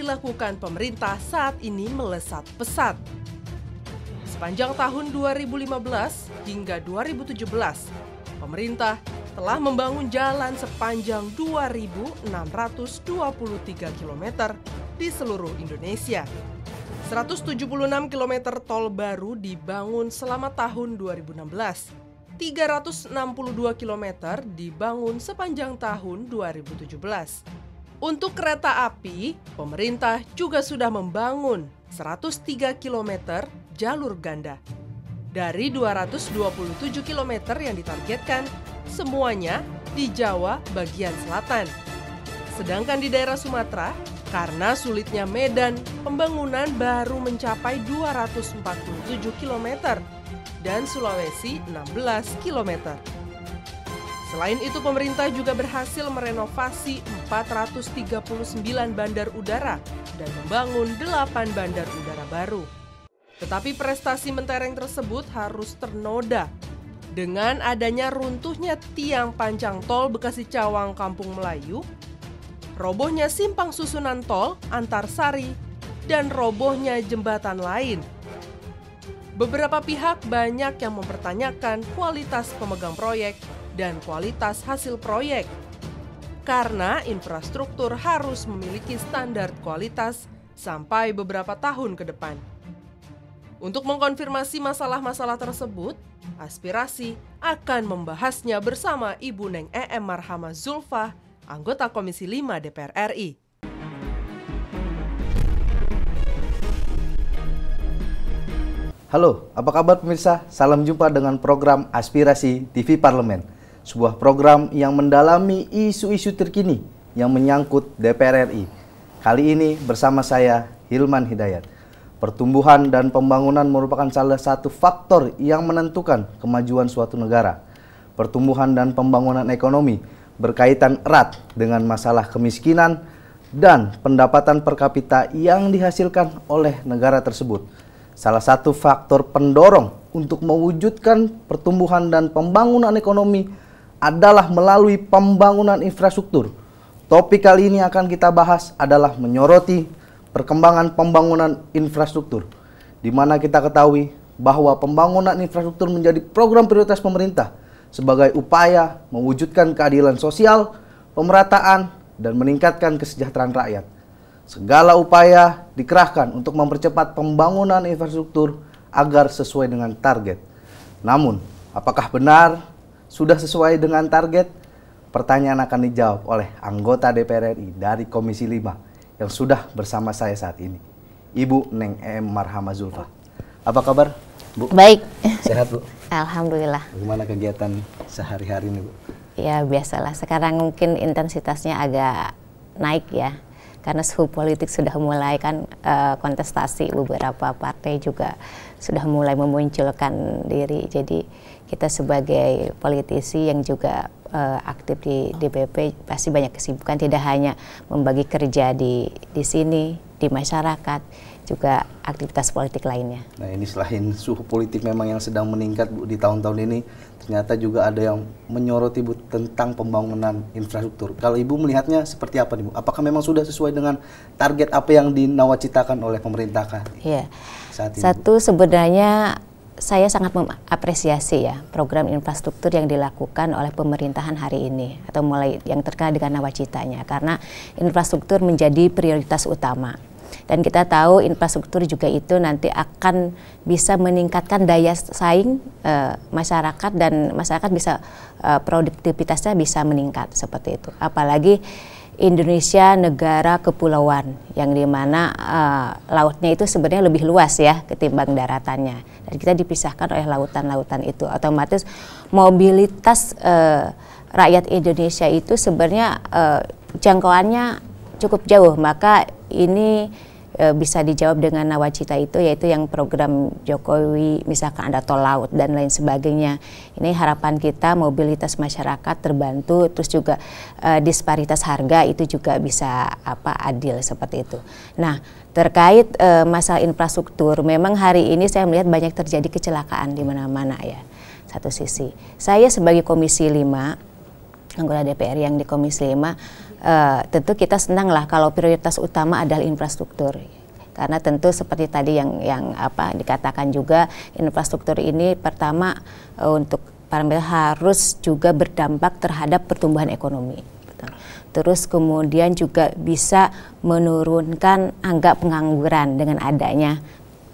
dilakukan pemerintah saat ini melesat pesat. Sepanjang tahun 2015 hingga 2017, pemerintah telah membangun jalan sepanjang 2.623 km di seluruh Indonesia. 176 km tol baru dibangun selama tahun 2016. 362 km dibangun sepanjang tahun 2017. Untuk kereta api, pemerintah juga sudah membangun 103 km jalur ganda. Dari 227 km yang ditargetkan, semuanya di Jawa bagian selatan. Sedangkan di daerah Sumatera, karena sulitnya medan, pembangunan baru mencapai 247 km dan Sulawesi 16 km. Selain itu, pemerintah juga berhasil merenovasi 439 bandar udara dan membangun 8 bandar udara baru. Tetapi prestasi mentereng tersebut harus ternoda dengan adanya runtuhnya tiang panjang tol Bekasi Cawang Kampung Melayu, robohnya simpang susunan tol Antarsari, dan robohnya jembatan lain. Beberapa pihak banyak yang mempertanyakan kualitas pemegang proyek dan kualitas hasil proyek, karena infrastruktur harus memiliki standar kualitas sampai beberapa tahun ke depan. Untuk mengkonfirmasi masalah-masalah tersebut, Aspirasi akan membahasnya bersama Ibu Neng E.M. Marhamah Zulfah, anggota Komisi 5 DPR RI. Halo, apa kabar pemirsa? Salam jumpa dengan program Aspirasi TV Parlemen, sebuah program yang mendalami isu-isu terkini yang menyangkut DPR RI. Kali ini bersama saya, Hilman Hidayat. Pertumbuhan dan pembangunan merupakan salah satu faktor yang menentukan kemajuan suatu negara. Pertumbuhan dan pembangunan ekonomi berkaitan erat dengan masalah kemiskinan dan pendapatan per kapita yang dihasilkan oleh negara tersebut. Salah satu faktor pendorong untuk mewujudkan pertumbuhan dan pembangunan ekonomi adalah melalui pembangunan infrastruktur. Topik kali ini akan kita bahas adalah menyoroti perkembangan pembangunan infrastruktur, di mana kita ketahui bahwa pembangunan infrastruktur menjadi program prioritas pemerintah sebagai upaya mewujudkan keadilan sosial, pemerataan, dan meningkatkan kesejahteraan rakyat. Segala upaya dikerahkan untuk mempercepat pembangunan infrastruktur agar sesuai dengan target. Namun, apakah benar sudah sesuai dengan target? Pertanyaan akan dijawab oleh anggota DPR RI dari Komisi 5 yang sudah bersama saya saat ini, Ibu Neng E.M. Marhamah Zulfah. Apa kabar, Bu? Baik. Sehat, Bu? Alhamdulillah. Bagaimana kegiatan sehari-hari ini, Bu? Ya, biasalah. Sekarang mungkin intensitasnya agak naik ya. Karena suhu politik sudah mulai kan kontestasi, beberapa partai juga sudah mulai memunculkan diri. Jadi kita sebagai politisi yang juga aktif di DPP pasti banyak kesibukan, tidak hanya membagi kerja di sini, di masyarakat, juga aktivitas politik lainnya. Nah, ini selain suhu politik memang yang sedang meningkat, Bu, di tahun-tahun ini, ternyata juga ada yang menyoroti, Bu, tentang pembangunan infrastruktur. Kalau Ibu melihatnya seperti apa nih, Bu? Apakah memang sudah sesuai dengan target apa yang dinawacitakan oleh pemerintah kah? Iya. Saat ini, satu, sebenarnya saya sangat mengapresiasi ya program infrastruktur yang dilakukan oleh pemerintahan hari ini, atau mulai yang terkait dengan nawacitanya, karena infrastruktur menjadi prioritas utama. Dan kita tahu infrastruktur juga itu nanti akan bisa meningkatkan daya saing masyarakat, dan masyarakat bisa produktivitasnya bisa meningkat seperti itu. Apalagi Indonesia negara kepulauan yang dimana lautnya itu sebenarnya lebih luas ya ketimbang daratannya, dan kita dipisahkan oleh lautan-lautan itu. Otomatis mobilitas rakyat Indonesia itu sebenarnya jangkauannya cukup jauh. Maka ini bisa dijawab dengan nawacita itu, yaitu yang program Jokowi, misalkan ada tol laut dan lain sebagainya. Ini harapan kita mobilitas masyarakat terbantu, terus juga disparitas harga itu juga bisa adil seperti itu. Nah, terkait masalah infrastruktur, memang hari ini saya melihat banyak terjadi kecelakaan di mana-mana ya. Satu sisi, saya sebagai Komisi 5 anggota DPR yang di Komisi 5, tentu kita senang lah kalau prioritas utama adalah infrastruktur. Karena tentu seperti tadi yang dikatakan juga, infrastruktur ini pertama untuk Parlemen harus juga berdampak terhadap pertumbuhan ekonomi. Terus kemudian juga bisa menurunkan angka pengangguran dengan adanya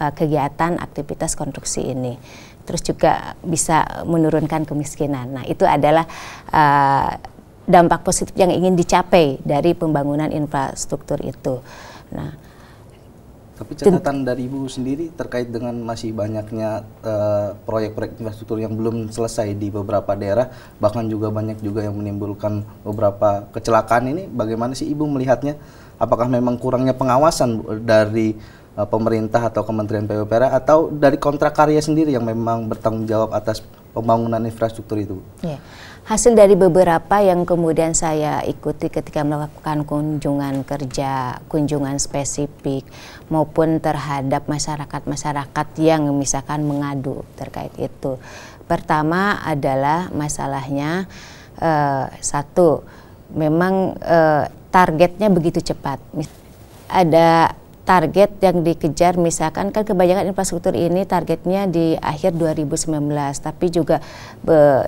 kegiatan aktivitas konstruksi ini. Terus juga bisa menurunkan kemiskinan. Nah, itu adalah dampak positif yang ingin dicapai dari pembangunan infrastruktur itu. Nah, tapi catatan dari Ibu sendiri terkait dengan masih banyaknya proyek-proyek infrastruktur yang belum selesai di beberapa daerah, bahkan juga banyak juga yang menimbulkan beberapa kecelakaan ini, bagaimana sih Ibu melihatnya? Apakah memang kurangnya pengawasan dari pemerintah atau Kementerian PUPR atau dari kontrak karya sendiri yang memang bertanggung jawab atas pembangunan infrastruktur itu? Ya. Hasil dari beberapa yang kemudian saya ikuti ketika melakukan kunjungan kerja, kunjungan spesifik maupun terhadap masyarakat yang misalkan mengadu terkait itu. Pertama adalah masalahnya satu, memang targetnya begitu cepat. Ada target yang dikejar, misalkan kan kebanyakan infrastruktur ini targetnya di akhir 2019, tapi juga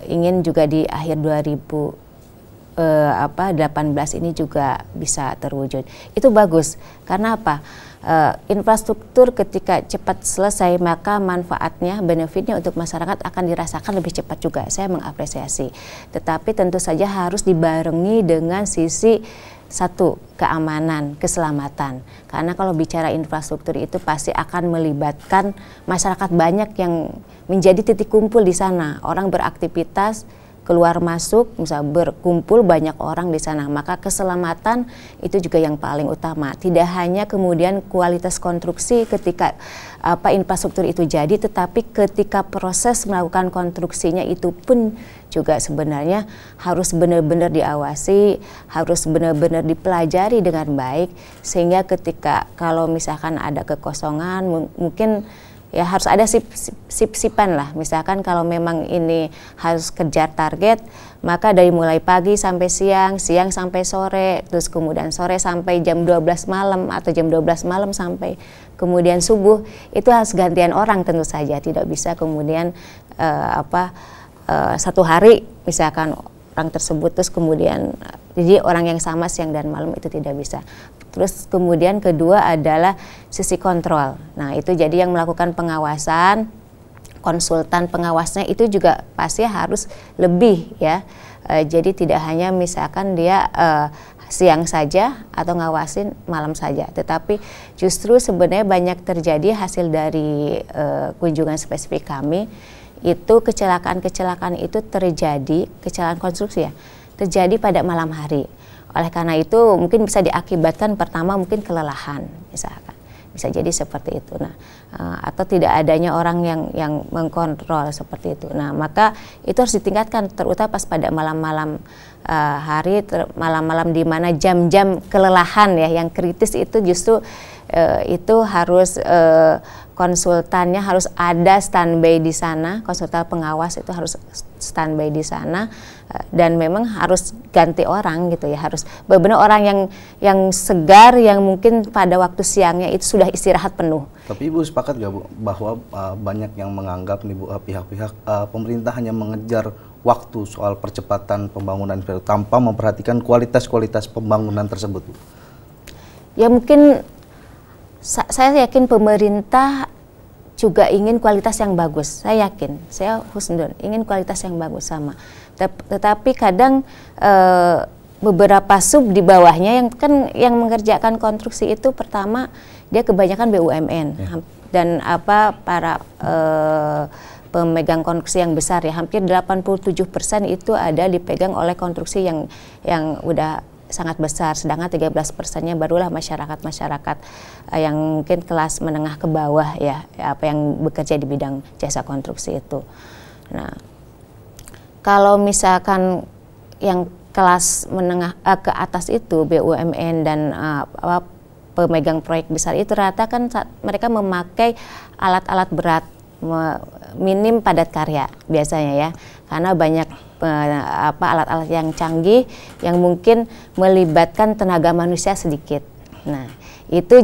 ingin juga di akhir 2018 ini juga bisa terwujud. Itu bagus, karena apa? Infrastruktur ketika cepat selesai, maka manfaatnya, benefitnya untuk masyarakat akan dirasakan lebih cepat juga. Saya mengapresiasi. Tetapi tentu saja harus dibarengi dengan sisi satu, keamanan, keselamatan. Karena kalau bicara infrastruktur itu pasti akan melibatkan masyarakat banyak yang menjadi titik kumpul di sana. Orang beraktivitas, keluar masuk, misal berkumpul banyak orang di sana. Maka keselamatan itu juga yang paling utama. Tidak hanya kemudian kualitas konstruksi ketika infrastruktur itu jadi, tetapi ketika proses melakukan konstruksinya itu pun juga sebenarnya harus benar-benar diawasi, harus benar-benar dipelajari dengan baik, sehingga ketika kalau misalkan ada kekosongan, mungkin ya harus ada sip-sipan lah. Misalkan kalau memang ini harus kejar target, maka dari mulai pagi sampai siang, siang sampai sore, terus kemudian sore sampai jam 12 malam atau jam 12 malam sampai kemudian subuh, itu harus gantian orang tentu saja. Tidak bisa kemudian satu hari misalkan orang tersebut terus kemudian jadi orang yang sama siang dan malam, itu tidak bisa. Terus kemudian kedua adalah sisi kontrol. Nah, itu jadi yang melakukan pengawasan, konsultan pengawasnya itu juga pasti harus lebih ya. Jadi tidak hanya misalkan dia siang saja atau ngawasin malam saja, tetapi justru sebenarnya banyak terjadi hasil dari kunjungan spesifik kami itu kecelakaan itu terjadi, kecelakaan konstruksi ya, terjadi pada malam hari. Oleh karena itu mungkin bisa diakibatkan pertama mungkin kelelahan misalkan, bisa jadi seperti itu. Nah, atau tidak adanya orang yang mengkontrol seperti itu. Nah, maka itu harus ditingkatkan, terutama pas pada malam-malam hari, malam-malam di mana jam-jam kelelahan ya yang kritis itu justru itu harus konsultannya harus ada standby di sana, konsultan pengawas itu harus standby di sana, dan memang harus ganti orang gitu ya, harus benar-benar orang yang segar, yang mungkin pada waktu siangnya itu sudah istirahat penuh. Tapi Ibu sepakat nggak Bu bahwa banyak yang menganggap nih Bu, pihak-pihak pemerintah hanya mengejar waktu soal percepatan pembangunan tanpa memperhatikan kualitas pembangunan tersebut Bu? Ya mungkin saya yakin pemerintah juga ingin kualitas yang bagus. Saya yakin, saya husnudon ingin kualitas yang bagus sama. Tetapi kadang beberapa sub di bawahnya yang mengerjakan konstruksi itu pertama dia kebanyakan BUMN ya. Dan para pemegang konstruksi yang besar ya, hampir 87% itu ada dipegang oleh konstruksi yang udah sangat besar, sedangkan 13%-nya barulah masyarakat yang mungkin kelas menengah ke bawah ya, yang bekerja di bidang jasa konstruksi itu. Nah, kalau misalkan yang kelas menengah ke atas itu BUMN dan pemegang proyek besar itu rata kan mereka memakai alat-alat berat, minim padat karya biasanya ya, karena banyak alat-alat yang canggih yang mungkin melibatkan tenaga manusia sedikit. Nah, itu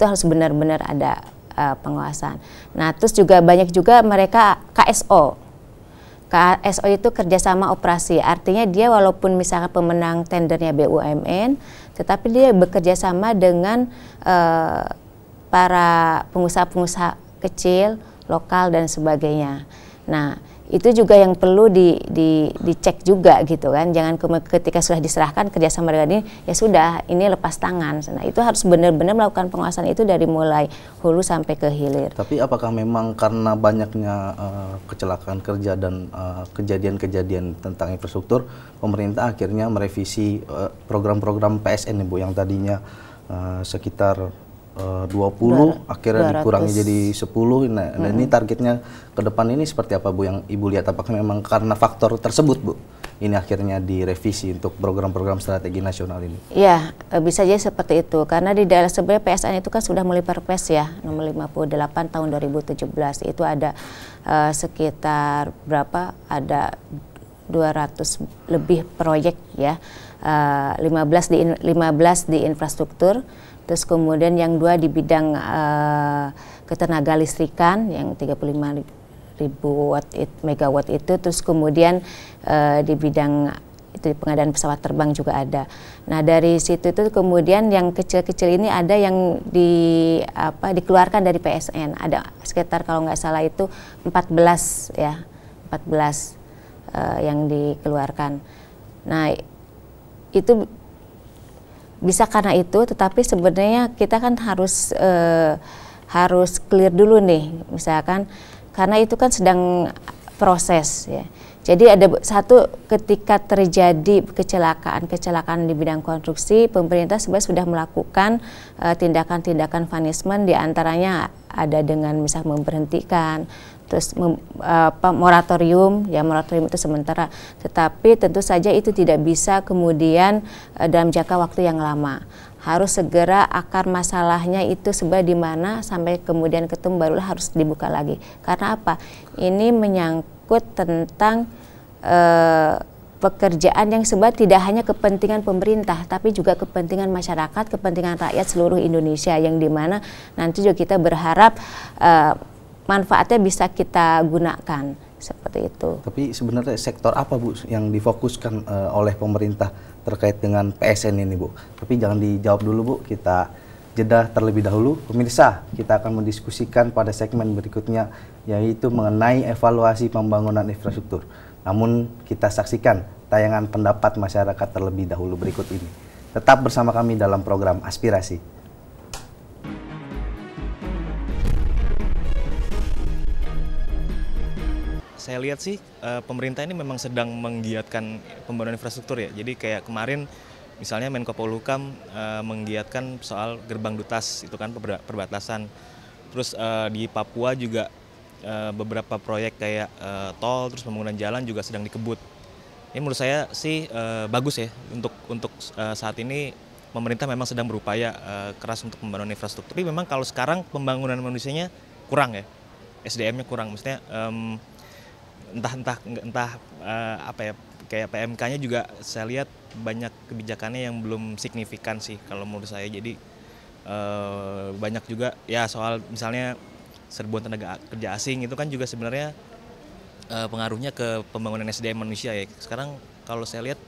harus benar-benar ada pengawasan. Nah, terus juga banyak juga mereka KSO. KSO itu kerjasama operasi, artinya dia walaupun misalnya pemenang tendernya BUMN, tetapi dia bekerja sama dengan para pengusaha-pengusaha kecil, lokal dan sebagainya. Nah, itu juga yang perlu dicek juga gitu kan. Jangan ketika sudah diserahkan kerjasama dengan ini, ya sudah, ini lepas tangan. Nah, itu harus benar-benar melakukan pengawasan itu dari mulai hulu sampai ke hilir. Tapi apakah memang karena banyaknya kecelakaan kerja dan kejadian-kejadian tentang infrastruktur, pemerintah akhirnya merevisi program-program PSN Bu yang tadinya sekitar 20 akhirnya dikurangi jadi 10. Nah, ini targetnya ke depan ini seperti apa Bu yang Ibu lihat? Apakah memang karena faktor tersebut Bu ini akhirnya direvisi untuk program-program strategi nasional ini? Ya, bisa jadi seperti itu karena di daerah sebenarnya PSN itu kan sudah mulai Perpres ya nomor 58 tahun 2017 itu ada sekitar berapa? Ada 200 lebih proyek ya, 15 di infrastruktur. Terus kemudian yang 2 di bidang ketenaga listrikan yang 35.000 megawatt itu, terus kemudian di bidang itu pengadaan pesawat terbang juga ada. Nah, dari situ itu kemudian yang kecil-kecil ini ada yang dikeluarkan dari PSN. Ada sekitar kalau nggak salah itu 14 ya, 14 yang dikeluarkan. Nah, itu bisa karena itu, tetapi sebenarnya kita kan harus clear dulu nih, misalkan karena itu kan sedang proses ya. Jadi ada satu ketika terjadi kecelakaan di bidang konstruksi, pemerintah sebenarnya sudah melakukan tindakan-tindakan punishment, diantaranya ada dengan misal memberhentikan, terus moratorium itu sementara, tetapi tentu saja itu tidak bisa kemudian dalam jangka waktu yang lama. Harus segera akar masalahnya itu sebenarnya di mana sampai kemudian ketemu barulah harus dibuka lagi. Karena apa? Ini menyangkut tentang pekerjaan yang sebenarnya tidak hanya kepentingan pemerintah, tapi juga kepentingan masyarakat, kepentingan rakyat seluruh Indonesia, yang dimana nanti juga kita berharap manfaatnya bisa kita gunakan seperti itu. Tapi sebenarnya sektor apa Bu yang difokuskan oleh pemerintah terkait dengan PSN ini Bu? Tapi jangan dijawab dulu Bu, kita jeda terlebih dahulu. Pemirsa, kita akan mendiskusikan pada segmen berikutnya yaitu mengenai evaluasi pembangunan infrastruktur. Namun kita saksikan tayangan pendapat masyarakat terlebih dahulu berikut ini. Tetap bersama kami dalam program Aspirasi. Saya lihat sih pemerintah ini memang sedang menggiatkan pembangunan infrastruktur ya. Jadi kayak kemarin misalnya Menko Polhukam menggiatkan soal gerbang Dutas, itu kan perbatasan. Terus di Papua juga beberapa proyek kayak tol, terus pembangunan jalan juga sedang dikebut. Ini menurut saya sih bagus ya untuk saat ini pemerintah memang sedang berupaya keras untuk pembangunan infrastruktur. Tapi memang kalau sekarang pembangunan manusianya kurang ya, SDM-nya kurang. Maksudnya entah apa ya, kayak PMK-nya juga saya lihat banyak kebijakannya yang belum signifikan sih kalau menurut saya. Jadi banyak juga ya soal misalnya serbuan tenaga kerja asing itu kan juga sebenarnya pengaruhnya ke pembangunan SDM manusia ya. Sekarang kalau saya lihat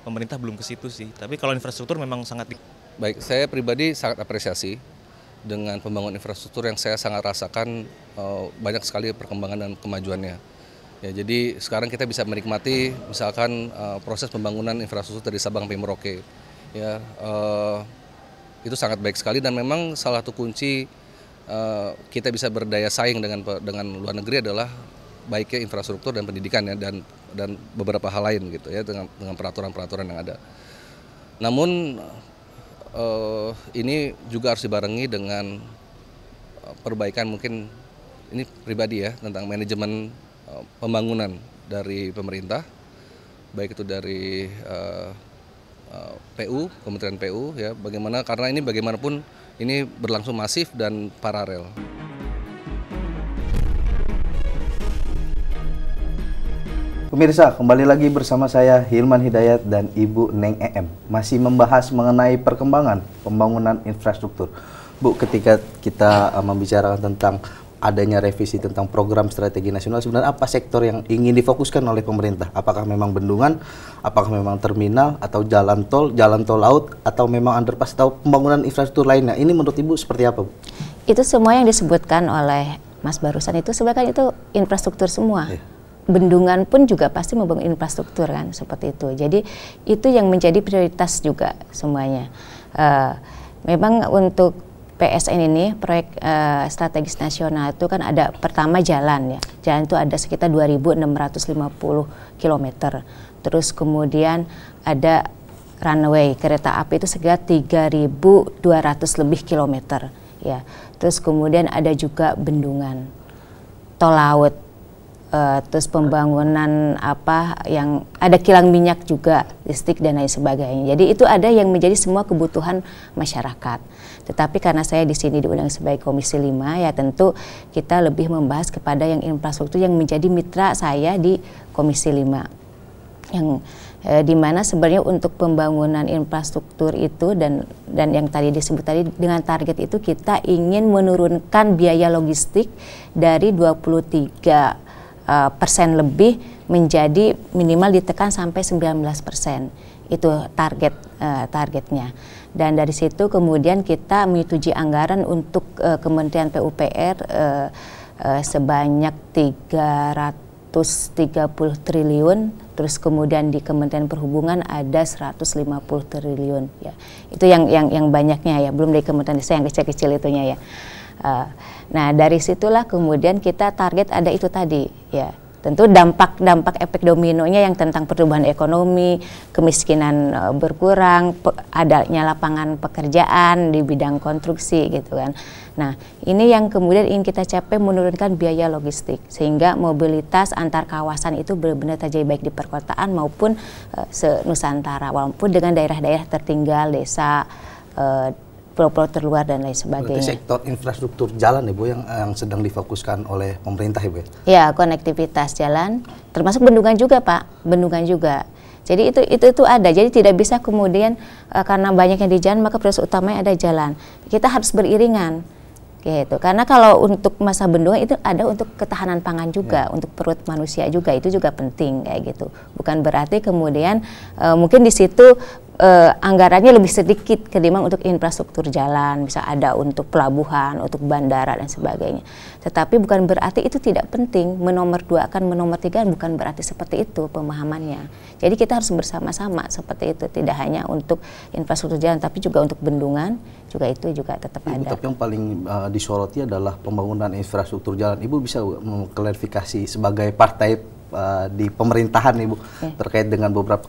pemerintah belum ke situ sih. Tapi kalau infrastruktur memang sangat baik. Saya pribadi sangat apresiasi dengan pembangunan infrastruktur yang saya sangat rasakan banyak sekali perkembangan dan kemajuannya. Ya, jadi sekarang kita bisa menikmati misalkan proses pembangunan infrastruktur dari Sabang sampai Merauke. Ya, itu sangat baik sekali dan memang salah satu kunci kita bisa berdaya saing dengan luar negeri adalah baiknya infrastruktur dan pendidikan ya, dan beberapa hal lain gitu ya, dengan peraturan-peraturan yang ada. Namun ini juga harus dibarengi dengan perbaikan, mungkin ini pribadi ya, tentang manajemen pembangunan dari pemerintah, baik itu dari PU, Kementerian PU ya, bagaimana, karena ini bagaimanapun ini berlangsung masif dan paralel. Pemirsa, kembali lagi bersama saya Hilman Hidayat dan Ibu Neng EM. Masih membahas mengenai perkembangan pembangunan infrastruktur. Bu, ketika kita membicarakan tentang adanya revisi tentang program strategi nasional, sebenarnya apa sektor yang ingin difokuskan oleh pemerintah? Apakah memang bendungan, apakah memang terminal, atau jalan tol laut, atau memang underpass, atau pembangunan infrastruktur lainnya? Ini menurut Ibu seperti apa, Bu? Itu semua yang disebutkan oleh Mas barusan itu sebenarnya itu infrastruktur semua. Bendungan pun juga pasti membangun infrastruktur kan, seperti itu. Jadi itu yang menjadi prioritas juga semuanya. Memang untuk PSN ini, proyek strategis nasional itu kan ada pertama jalan ya. Jalan itu ada sekitar 2.650 km. Terus kemudian ada runway kereta api itu sekitar 3.200 lebih kilometer ya. Terus kemudian ada juga bendungan, tol laut. Terus pembangunan apa yang ada kilang minyak juga, listrik dan lain sebagainya. Jadi itu ada yang menjadi semua kebutuhan masyarakat. Tetapi karena saya di sini diundang sebagai Komisi 5, ya tentu kita lebih membahas kepada yang infrastruktur yang menjadi mitra saya di Komisi 5. Yang dimana sebenarnya untuk pembangunan infrastruktur itu dan yang tadi disebut tadi dengan target itu kita ingin menurunkan biaya logistik dari 23% lebih menjadi minimal ditekan sampai 19%. Itu targetnya. Dan dari situ kemudian kita menyetujui anggaran untuk Kementerian PUPR sebanyak 330 triliun, terus kemudian di Kementerian Perhubungan ada 150 triliun ya. Itu yang banyaknya ya, belum dari Kementerian Desa yang kecil-kecil itunya ya. Nah dari situlah kemudian kita target ada itu tadi ya, tentu dampak efek dominonya yang tentang pertumbuhan ekonomi, kemiskinan berkurang, adanya lapangan pekerjaan di bidang konstruksi gitu kan. Nah ini yang kemudian ingin kita capai, menurunkan biaya logistik sehingga mobilitas antar kawasan itu benar-benar terjadi baik di perkotaan maupun se-Nusantara, walaupun dengan daerah-daerah tertinggal, desa, pulau-pulau terluar dan lain sebagainya. Berarti sektor infrastruktur jalan ya Bu yang sedang difokuskan oleh pemerintah ya Bu? Ya, konektivitas jalan, termasuk bendungan juga Pak, bendungan juga. Jadi itu ada, jadi tidak bisa kemudian karena banyaknya di jalan maka prioritas utamanya ada jalan. Kita harus beriringan gitu. Karena kalau untuk masa bendungan itu ada untuk ketahanan pangan juga, untuk perut manusia juga, itu juga penting kayak gitu. Bukan berarti kemudian mungkin di situ anggarannya lebih sedikit ketimbang untuk infrastruktur jalan, bisa ada untuk pelabuhan, untuk bandara dan sebagainya. Tetapi bukan berarti itu tidak penting, menomorduakan, menomortigakan, bukan berarti seperti itu pemahamannya. Jadi kita harus bersama-sama seperti itu, tidak hanya untuk infrastruktur jalan, tapi juga untuk bendungan, juga itu juga tetap ada. Tapi yang paling disoroti adalah pembangunan infrastruktur jalan. Ibu bisa mengklarifikasi sebagai partai di pemerintahan Ibu terkait dengan beberapa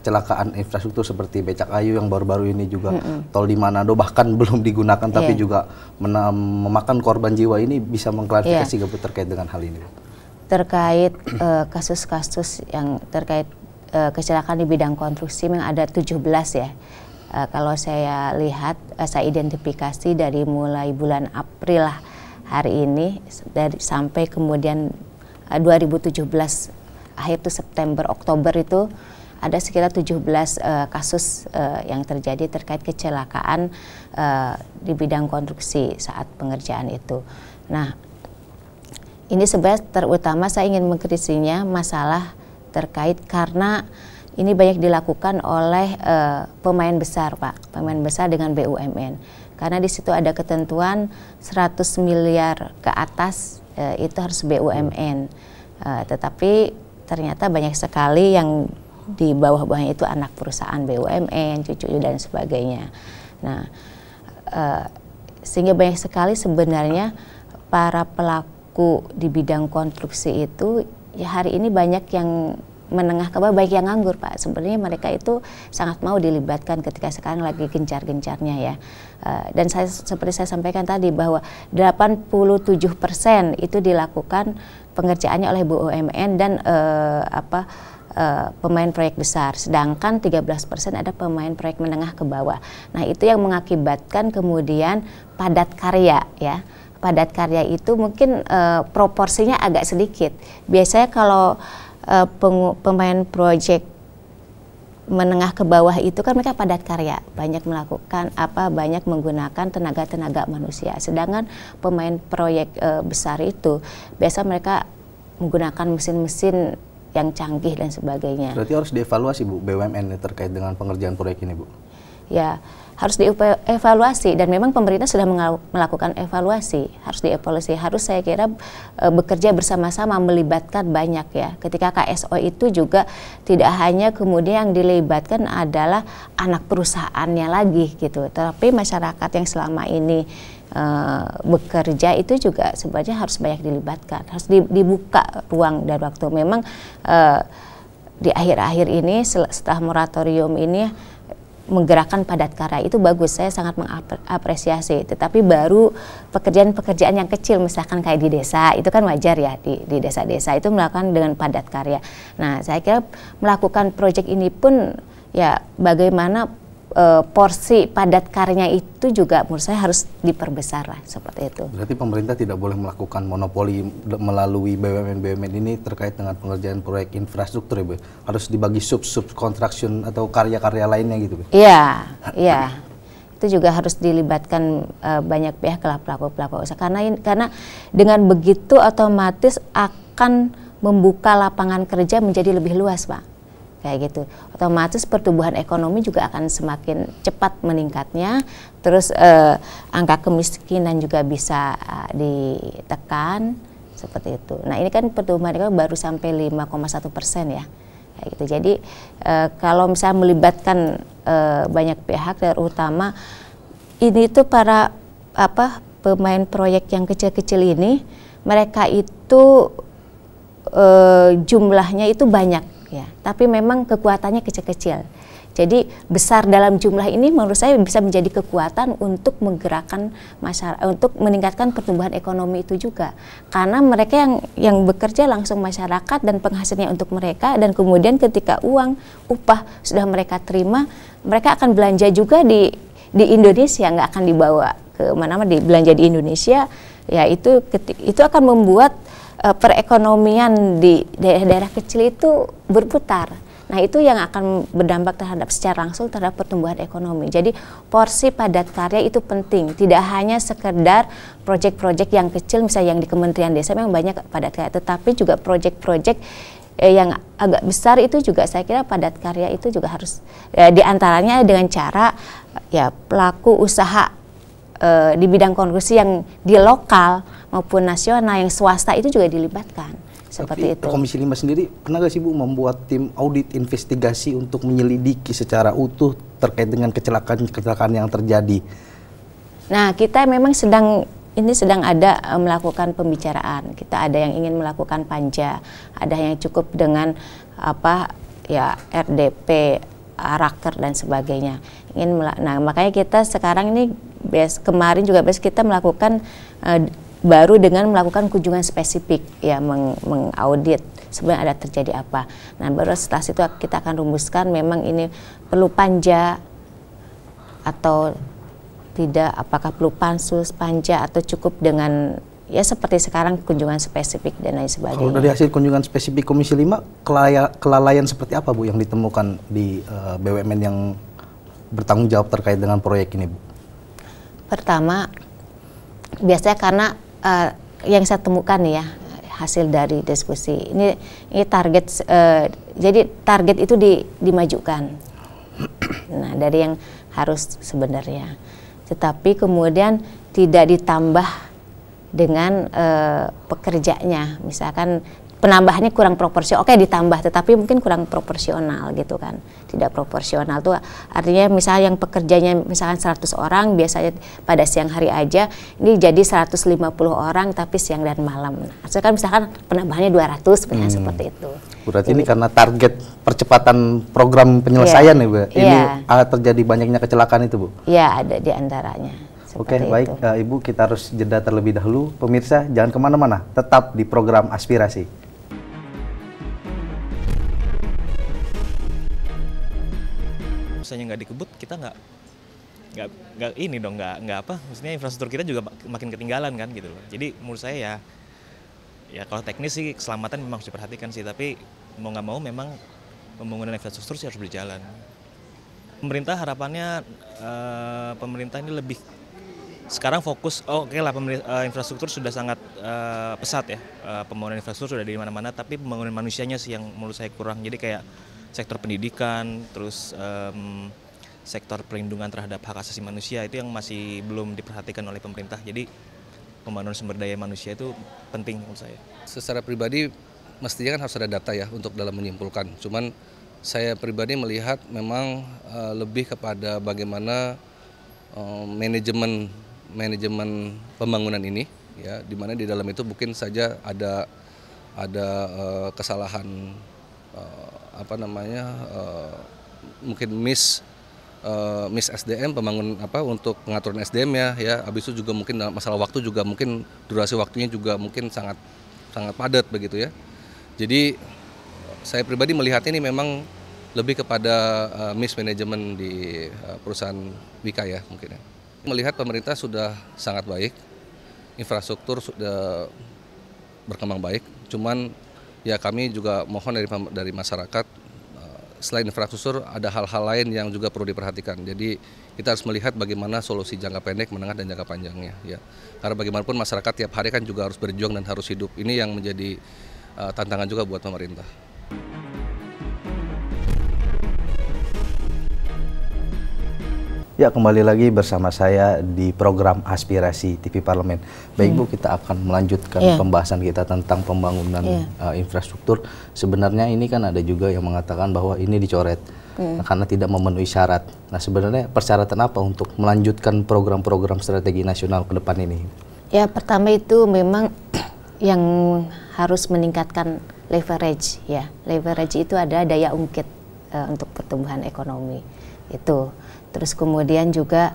kecelakaan infrastruktur seperti Becak Ayu yang baru-baru ini juga, tol di Manado bahkan belum digunakan tapi juga memakan korban jiwa, ini bisa mengklarifikasi Bu terkait dengan hal ini Bu? Terkait kasus-kasus yang terkait kecelakaan di bidang konstruksi memang ada 17 ya. Kalau saya lihat, saya identifikasi dari mulai bulan April hari ini sampai kemudian 2017 akhir itu September Oktober itu ada sekitar 17 kasus yang terjadi terkait kecelakaan di bidang konstruksi saat pengerjaan itu. Nah, ini sebenarnya terutama saya ingin mengkritisinya masalah terkait karena ini banyak dilakukan oleh pemain besar Pak, pemain besar dengan BUMN. Karena di situ ada ketentuan 100 miliar ke atas itu harus BUMN, tetapi ternyata banyak sekali yang di bawah-bawahnya itu anak perusahaan BUMN, cucu dan sebagainya. Nah, sehingga banyak sekali sebenarnya para pelaku di bidang konstruksi itu ya hari ini banyak yang menengah ke bawah, baik yang nganggur Pak. Sebenarnya mereka itu sangat mau dilibatkan ketika sekarang lagi gencar-gencarnya ya. Dan seperti saya sampaikan tadi bahwa 87% itu dilakukan pengerjaannya oleh BUMN dan pemain proyek besar, sedangkan 13% ada pemain proyek menengah ke bawah. Nah itu yang mengakibatkan kemudian padat karya ya. Padat karya itu mungkin proporsinya agak sedikit. Biasanya kalau pemain proyek menengah ke bawah itu kan mereka padat karya, banyak melakukan banyak menggunakan tenaga manusia. Sedangkan pemain proyek besar itu biasa mereka menggunakan mesin-mesin yang canggih dan sebagainya. Berarti harus dievaluasi Bu BUMN terkait dengan pengerjaan proyek ini Bu. Ya, harus dievaluasi dan memang pemerintah sudah melakukan evaluasi, harus saya kira bekerja bersama-sama, melibatkan banyak ya. Ketika KSO itu juga tidak hanya kemudian yang dilibatkan adalah anak perusahaannya lagi gitu, tapi masyarakat yang selama ini bekerja itu juga sebenarnya harus banyak dilibatkan, harus dibuka ruang dan waktu. Memang di akhir-akhir ini setelah moratorium ini menggerakkan padat karya itu bagus, saya sangat mengapresiasi. Tetapi baru pekerjaan-pekerjaan yang kecil, misalkan kayak di desa, itu kan wajar ya, di desa-desa itu melakukan dengan padat karya. Nah, saya kira melakukan proyek ini pun ya bagaimana porsi padat karyanya itu juga menurut saya harus diperbesar lah, seperti itu. Berarti pemerintah tidak boleh melakukan monopoli melalui BUMN ini terkait dengan pengerjaan proyek infrastruktur ya Bu? Harus dibagi subcontraction atau karya-karya lainnya gitu Bu? Iya, iya. Itu juga harus dilibatkan banyak pihak pelaku-pelaku usaha, karena dengan begitu otomatis akan membuka lapangan kerja menjadi lebih luas Pak. Kayak gitu, otomatis pertumbuhan ekonomi juga akan semakin cepat meningkatnya, terus angka kemiskinan juga bisa ditekan, seperti itu. Nah ini kan pertumbuhan ekonomi baru sampai 5,1% ya, kayak gitu. Jadi kalau misalnya melibatkan banyak pihak, terutama ini tuh para pemain proyek yang kecil-kecil ini, mereka itu jumlahnya itu banyak. Ya, tapi memang kekuatannya kecil-kecil. Jadi besar dalam jumlah ini menurut saya bisa menjadi kekuatan untuk menggerakkan masyarakat, untuk meningkatkan pertumbuhan ekonomi itu juga. Karena mereka yang bekerja langsung masyarakat dan penghasilnya untuk mereka, dan kemudian ketika upah sudah mereka terima, mereka akan belanja juga di Indonesia, nggak akan dibawa ke mana-mana, belanja di Indonesia. Ya itu akan membuat perekonomian di daerah-daerah kecil itu berputar. Nah itu yang akan berdampak secara langsung terhadap pertumbuhan ekonomi. Jadi porsi padat karya itu penting, tidak hanya sekedar proyek-proyek yang kecil, misalnya yang di Kementerian Desa memang banyak padat karya, tetapi juga proyek-proyek yang agak besar itu juga saya kira padat karya itu juga harus diantaranya dengan cara ya pelaku usaha di bidang konstruksi yang di lokal maupun nasional, yang swasta itu juga dilibatkan. Seperti itu. Komisi 5 sendiri pernah nggak sih Bu membuat tim audit investigasi untuk menyelidiki secara utuh terkait dengan kecelakaan yang terjadi? Nah kita memang sedang ada melakukan pembicaraan. Kita ada yang ingin melakukan panja, ada yang cukup dengan RDP, raker dan sebagainya. Nah makanya kita sekarang ini kemarin juga kita melakukan baru dengan melakukan kunjungan spesifik ya, mengaudit sebenarnya ada terjadi apa. Nah baru setelah itu kita akan rumuskan memang ini perlu panja atau tidak, apakah perlu pansus, panja, atau cukup dengan ya seperti sekarang kunjungan spesifik dan lain sebagainya. Kalau dari hasil kunjungan spesifik Komisi 5, kelalaian seperti apa Bu yang ditemukan di BUMN yang bertanggung jawab terkait dengan proyek ini Bu? Pertama, biasanya karena yang saya temukan ya hasil dari diskusi ini target, jadi target itu dimajukan. Nah dari yang harus sebenarnya, tetapi kemudian tidak ditambah dengan pekerjanya, misalkan penambahannya kurang proporsional, oke ditambah, tetapi mungkin kurang proporsional gitu kan, tidak proporsional tuh artinya misalnya yang pekerjanya misalkan 100 orang biasanya pada siang hari aja, ini jadi 150 orang tapi siang dan malam. Nah, kan misalkan penambahannya 200 seperti itu. Berarti ini karena target percepatan program penyelesaian ya Bu, ini terjadi banyaknya kecelakaan itu Bu? Iya ada di antaranya. Oke, baik Ibu, kita harus jeda terlebih dahulu. Pemirsa jangan kemana-mana, tetap di program Aspirasi. Misalnya nggak dikebut, kita nggak ini dong, nggak apa, maksudnya infrastruktur kita juga makin ketinggalan kan gitu loh. Jadi menurut saya Ya kalau teknis sih keselamatan memang harus diperhatikan sih, tapi mau nggak mau memang pembangunan infrastruktur sih harus berjalan. Pemerintah harapannya pemerintah ini lebih sekarang fokus, oke lah infrastruktur sudah sangat pesat ya, pembangunan infrastruktur sudah di mana-mana, tapi pembangunan manusianya sih yang menurut saya kurang. Jadi kayak sektor pendidikan, terus sektor perlindungan terhadap hak asasi manusia itu yang masih belum diperhatikan oleh pemerintah. Jadi pembangunan sumber daya manusia itu penting menurut saya. Secara pribadi mestinya kan harus ada data ya untuk dalam menyimpulkan. Cuman saya pribadi melihat memang lebih kepada bagaimana manajemen pembangunan ini ya, di mana di dalam itu mungkin saja ada kesalahan mungkin miss SDM pembangun untuk pengaturan SDM ya. Habis itu juga mungkin masalah waktu juga mungkin durasi waktunya juga mungkin sangat padat begitu ya. Jadi saya pribadi melihat ini memang lebih kepada mismanagement di perusahaan Wika ya mungkin ya. Melihat pemerintah sudah sangat baik, infrastruktur sudah berkembang baik, cuman ya kami juga mohon dari masyarakat, selain infrastruktur ada hal-hal lain yang juga perlu diperhatikan. Jadi kita harus melihat bagaimana solusi jangka pendek, menengah dan jangka panjangnya ya. Karena bagaimanapun masyarakat tiap hari kan juga harus berjuang dan harus hidup. Ini yang menjadi tantangan juga buat pemerintah. Ya, kembali lagi bersama saya di program Aspirasi TV Parlemen. Baik Bu, kita akan melanjutkan pembahasan kita tentang pembangunan infrastruktur. Sebenarnya ini kan ada juga yang mengatakan bahwa ini dicoret karena tidak memenuhi syarat. Nah, sebenarnya persyaratan apa untuk melanjutkan program-program strategi nasional ke depan ini? Ya, pertama itu memang yang harus meningkatkan leverage ya. Leverage itu ada daya ungkit untuk pertumbuhan ekonomi itu. Terus kemudian juga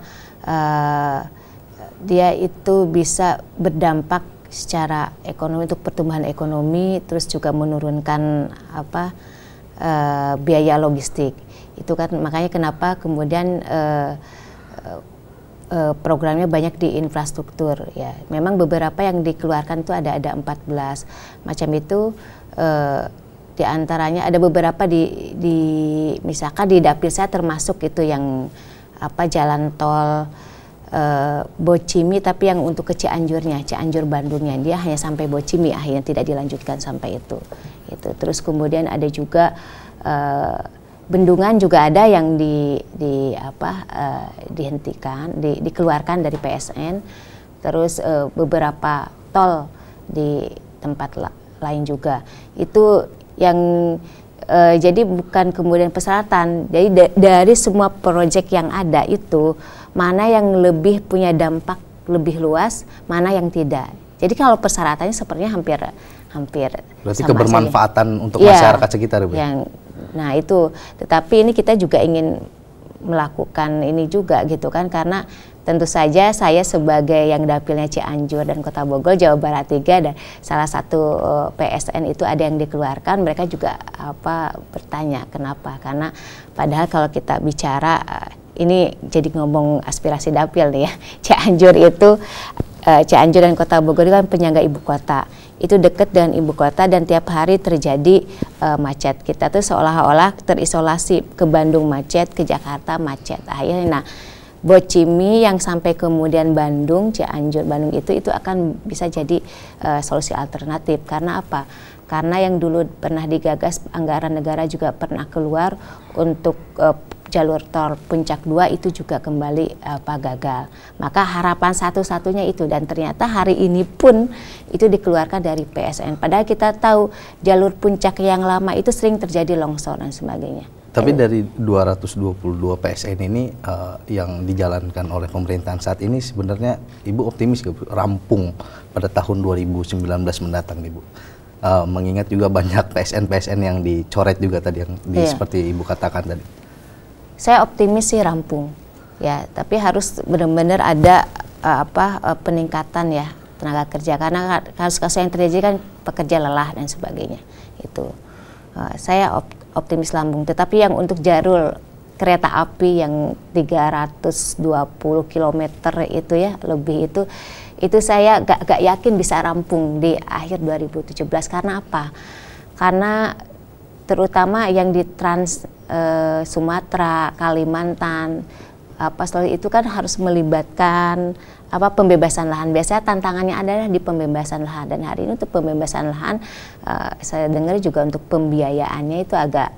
dia itu bisa berdampak secara ekonomi untuk pertumbuhan ekonomi, terus juga menurunkan biaya logistik. Itu kan makanya kenapa kemudian programnya banyak di infrastruktur ya. Memang beberapa yang dikeluarkan itu ada 14 macam itu. Di antaranya ada beberapa misalkan di dapil saya termasuk itu yang jalan tol Bocimi, tapi yang untuk ke Cianjurnya, Cianjur Bandungnya dia hanya sampai Bocimi, akhirnya tidak dilanjutkan sampai itu. Terus kemudian ada juga bendungan juga ada yang dihentikan, dikeluarkan dari PSN. Terus beberapa tol di tempat lain juga itu yang jadi bukan kemudian persyaratan. Jadi dari semua proyek yang ada itu mana yang lebih punya dampak lebih luas, mana yang tidak. Jadi kalau persyaratannya sepertinya hampir berarti sama kebermanfaatan saja untuk masyarakat sekitar, Bu. Nah itu, tetapi ini kita juga ingin melakukan ini juga gitu kan, karena tentu saja saya sebagai yang dapilnya Cianjur dan Kota Bogor, Jawa Barat 3 dan salah satu PSN itu ada yang dikeluarkan, mereka juga bertanya kenapa, karena padahal kalau kita bicara ini jadi ngomong aspirasi dapil nih ya, Cianjur itu Cianjur dan Kota Bogor itu kan penyangga ibu kota, itu dekat dengan ibu kota dan tiap hari terjadi macet. Kita tuh seolah-olah terisolasi, ke Bandung macet, ke Jakarta macet. Akhirnya Bocimi yang sampai kemudian Bandung, Cianjur, Bandung itu akan bisa jadi solusi alternatif. Karena apa? Karena yang dulu pernah digagas anggaran negara juga pernah keluar untuk jalur tol Puncak 2 itu juga kembali gagal. Maka harapan satu-satunya itu, dan ternyata hari ini pun itu dikeluarkan dari PSN. Padahal kita tahu jalur Puncak yang lama itu sering terjadi longsor dan sebagainya. Tapi dari 222 PSN ini yang dijalankan oleh pemerintahan saat ini, sebenarnya Ibu optimis rampung pada tahun 2019 mendatang, Ibu? Mengingat juga banyak PSN yang dicoret juga tadi, yang seperti Ibu katakan tadi. Saya optimis sih rampung, ya. Tapi harus benar-benar ada peningkatan ya tenaga kerja, karena kasus-kasus yang terjadi kan pekerja lelah dan sebagainya. Itu saya optimis lambung. Tetapi yang untuk jalur kereta api yang 320 km itu ya, lebih itu saya gak yakin bisa rampung di akhir 2017. Karena apa? Karena terutama yang di Trans Sumatera, Kalimantan, selalu itu kan harus melibatkan pembebasan lahan. Biasanya tantangannya adalah di pembebasan lahan, dan hari ini untuk pembebasan lahan saya dengar juga untuk pembiayaannya itu agak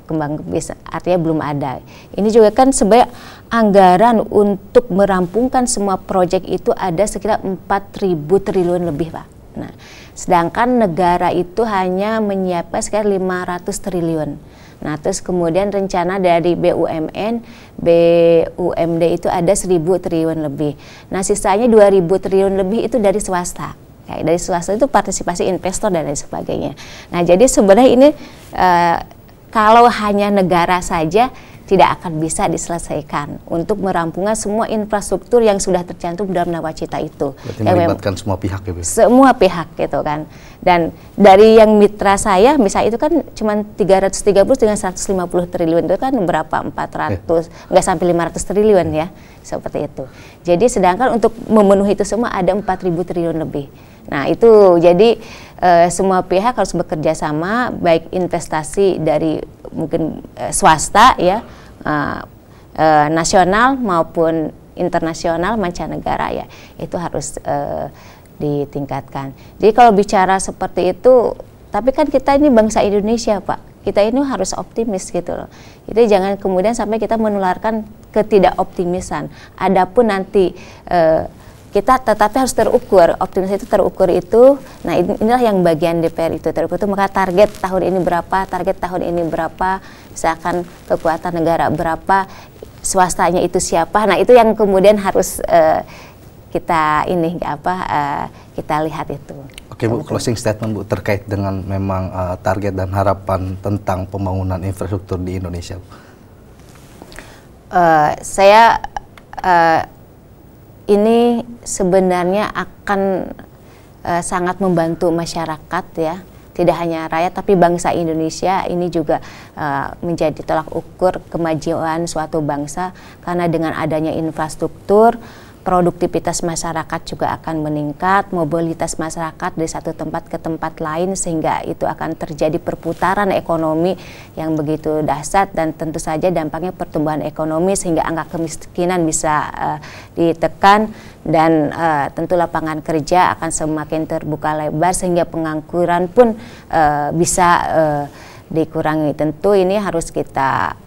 kembang kempis, artinya belum ada. Ini juga kan sebenarnya anggaran untuk merampungkan semua proyek itu ada sekitar 4.000 triliun lebih, Pak. Nah, sedangkan negara itu hanya menyiapkan sekitar 500 triliun. Nah, terus kemudian rencana dari BUMN, BUMD itu ada 1.000 triliun lebih. Nah, sisanya 2.000 triliun lebih itu dari swasta. Dari swasta itu partisipasi investor dan lain sebagainya. Nah, jadi sebenarnya ini kalau hanya negara saja tidak akan bisa diselesaikan untuk merampungkan semua infrastruktur yang sudah tercantum dalam nawacita itu. Berarti melibatkan semua pihak ya, Bu? Semua pihak gitu kan. Dan dari yang mitra saya, misalnya itu kan cuma 330 dengan 150 triliun, itu kan berapa? 400, nggak sampai 500 triliun ya, seperti itu. Jadi sedangkan untuk memenuhi itu semua ada 4.000 triliun lebih. Nah itu jadi semua pihak harus bekerja sama, baik investasi dari mungkin swasta ya, nasional maupun internasional, mancanegara ya, itu harus ditingkatkan. Jadi kalau bicara seperti itu, tapi kan kita ini bangsa Indonesia, Pak, kita ini harus optimis gitu loh. Jadi jangan kemudian sampai kita menularkan ketidakoptimisan. Adapun nanti kita tetapi harus terukur, optimis itu terukur itu. Nah inilah yang bagian DPR itu terukur itu, maka target tahun ini berapa, misalkan kekuatan negara berapa, swastanya itu siapa. Nah itu yang kemudian harus kita kita lihat itu. Oke Bu, closing statement Bu terkait dengan memang target dan harapan tentang pembangunan infrastruktur di Indonesia. Ini sebenarnya akan sangat membantu masyarakat ya, tidak hanya rakyat tapi bangsa Indonesia ini juga menjadi tolak ukur kemajuan suatu bangsa, karena dengan adanya infrastruktur produktivitas masyarakat juga akan meningkat, mobilitas masyarakat dari satu tempat ke tempat lain, sehingga itu akan terjadi perputaran ekonomi yang begitu dahsyat, dan tentu saja dampaknya pertumbuhan ekonomi sehingga angka kemiskinan bisa ditekan, dan tentu lapangan kerja akan semakin terbuka lebar sehingga pengangguran pun bisa dikurangi. Tentu ini harus kita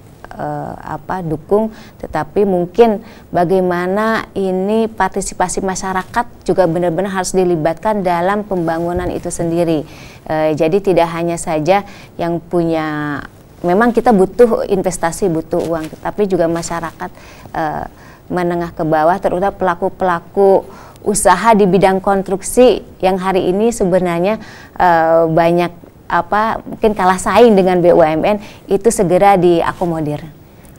dukung, tetapi mungkin bagaimana ini partisipasi masyarakat juga benar-benar harus dilibatkan dalam pembangunan itu sendiri. Jadi tidak hanya saja yang punya, memang kita butuh investasi, butuh uang, tapi juga masyarakat menengah ke bawah, terutama pelaku-pelaku usaha di bidang konstruksi yang hari ini sebenarnya banyak mungkin kalah saing dengan BUMN, itu segera diakomodir.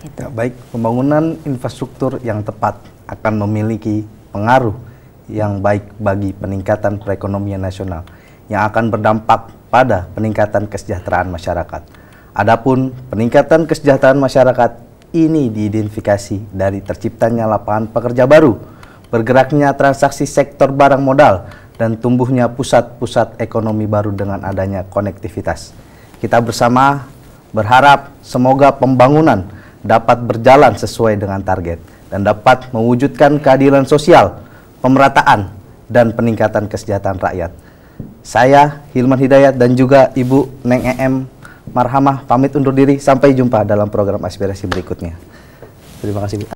Gitu. Ya, baik, pembangunan infrastruktur yang tepat akan memiliki pengaruh yang baik bagi peningkatan perekonomian nasional yang akan berdampak pada peningkatan kesejahteraan masyarakat. Adapun peningkatan kesejahteraan masyarakat ini diidentifikasi dari terciptanya lapangan pekerja baru, bergeraknya transaksi sektor barang modal, dan tumbuhnya pusat-pusat ekonomi baru dengan adanya konektivitas. Kita bersama berharap semoga pembangunan dapat berjalan sesuai dengan target dan dapat mewujudkan keadilan sosial, pemerataan, dan peningkatan kesejahteraan rakyat. Saya Hilman Hidayat dan juga Ibu Neng EM Marhamah pamit undur diri. Sampai jumpa dalam program aspirasi berikutnya. Terima kasih Bu.